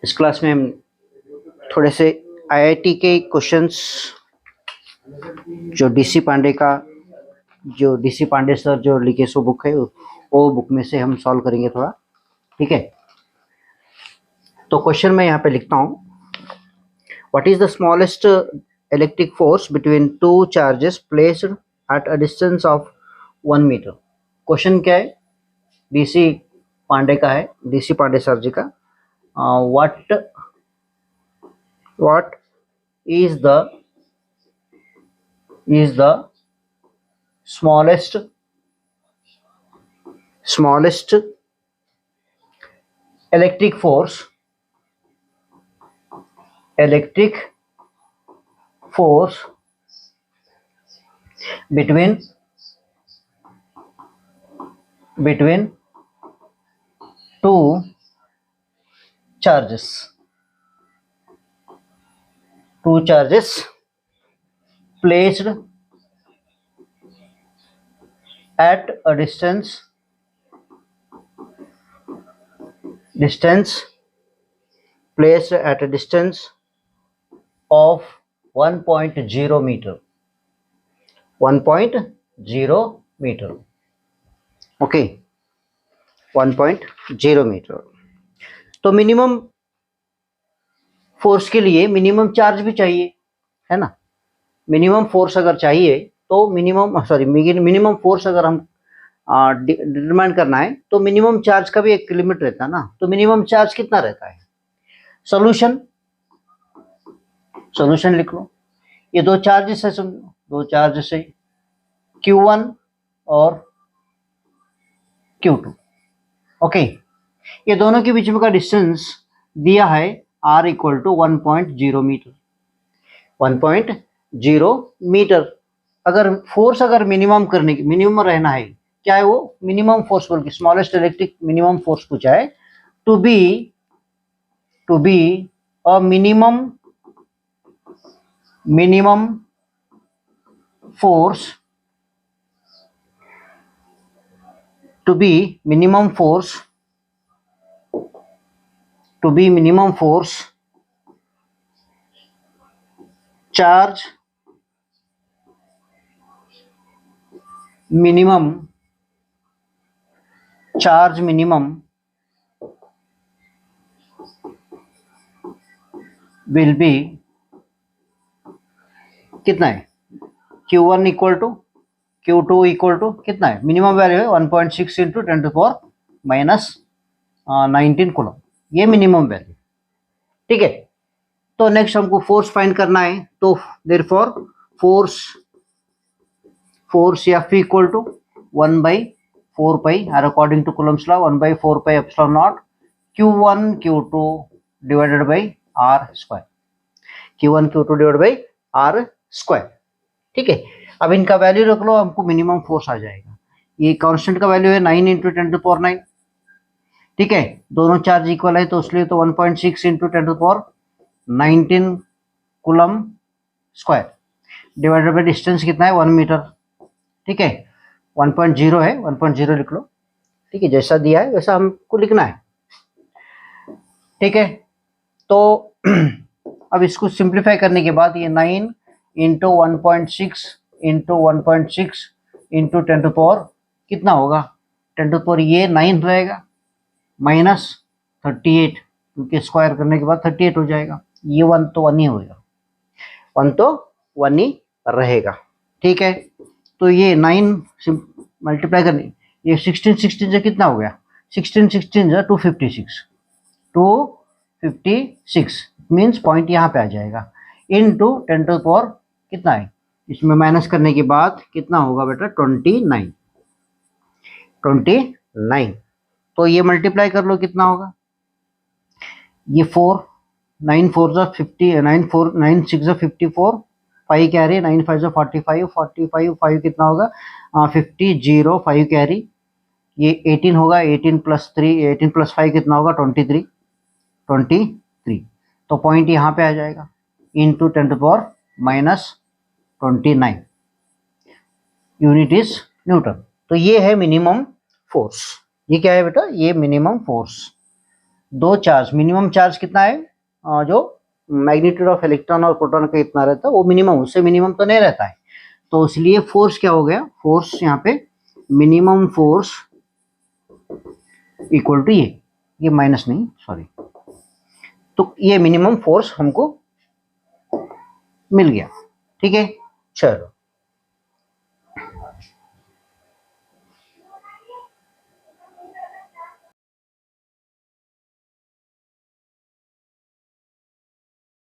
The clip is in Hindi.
इस क्लास में हम थोड़े से आईआईटी के क्वेश्चंस जो डीसी पांडे सर जो लिखे सो बुक है वो बुक में से हम सॉल्व करेंगे थोड़ा, ठीक है। तो क्वेश्चन मैं यहाँ पे लिखता हूँ, what is the smallest electric force between two charges placed at a distance of 1 metre. Question क्या है, डीसी पांडे का है, डीसी पांडे सर जी का। what is the smallest electric force between two charges placed at a distance of 1.0 meter. 1.0 meter. Okay, 1.0 metre. तो मिनिमम फोर्स के लिए मिनिमम चार्ज भी चाहिए, है ना। मिनिमम फोर्स अगर चाहिए तो मिनिमम फोर्स अगर हम डिटरमाइन करना है तो मिनिमम चार्ज का भी एक लिमिट रहता है ना। तो मिनिमम चार्ज कितना रहता है? सॉल्यूशन लिख लो। ये दो चार्जेस है, समझो दो चार्जेस है, Q1 और Q2। ओके, ये दोनों के बीच में का डिस्टेंस दिया है R equal to 1.0 metre. 1.0 metre. अगर फोर्स मिनिमम रहना है, क्या है वो? मिनिमम फोर्स बोल के स्मॉलेस्ट इलेक्ट्रिक मिनिमम फोर्स पूछा है। To be a minimum force charge minimum will be कितना है? Q1 equal to Q2 equal to कितना है? मिनिमम वैल्यू है 1.6 इंटू 10⁻⁻19 कूलम, ये मिनिमम वैल्यू, ठीक है। तो नेक्स्ट हमको फोर्स फाइंड करना है। तो therefore force F equal to 1/4 pi r according to Coulomb's law 1/4 pi epsilon not Q1 Q2 divided by R square. Q1 Q2 divided by R square, ठीक है। अब इनका वैल्यू रख लो, हमको मिनिमम फोर्स आ जाएगा। ये कांस्टेंट का वैल्यू है 9 इंटू 10⁹, ठीक है। दोनों चार्ज इक्वल है तो इसलिए तो 1.6 into 10⁻19 coulomb square divided by distance कितना है? 1 मीटर, ठीक है। 1.0 है, 1.0 लिख लो, ठीक है। जैसा दिया है वैसा हमको लिखना है, ठीक है। तो अब इसको सिंप्लीफाई करने के बाद ये 9 इंटू 1.6 इंटू 1.6 इंटू 10⁻, कितना होगा? 10⁻, ये 9 रहेगा माइनस 38, क्योंकि स्क्वायर करने के बाद 38 हो जाएगा। ये 1 तो 1 ही होगा, 1 तो 1 ही रहेगा, ठीक है। तो ये 9 मल्टीप्लाई करने, ये 16 से कितना हो गया? 16 से 256 मीन्स पॉइंट यहाँ पे आ जाएगा। इनटू 10⁻, कितना है? इसमें माइनस करने के बाद कितना होगा बेटा? 29। तो ये मल्टीप्लाई कर लो, कितना होगा? ये 4, 9 4 जा 50, 9 6 जा 54, 5 कैरी, 9 5 जा 45, 5 कितना होगा? 50 0 5 कैरी, ये 18 होगा, 18 प्लस 5 कितना होगा? 23। तो पॉइंट यहाँ पे आ जाएगा इंटू 10⁻⁻29, यूनिट इज न्यूटन। तो ये है मिनिमम फोर्स। ये क्या है बेटा? ये मिनिमम फोर्स, दो चार्ज, मिनिमम चार्ज कितना है, जो मैग्नीट्यूड ऑफ इलेक्ट्रॉन और प्रोटॉन का इतना रहता है वो मिनिमम, उससे मिनिमम तो नहीं रहता है। तो इसलिए फोर्स क्या हो गया, फोर्स यहाँ पे मिनिमम फोर्स इक्वल टू ये माइनस नहीं सॉरी, तो ये मिनिमम फोर्स हमको मिल गया। ठीक है, चलो।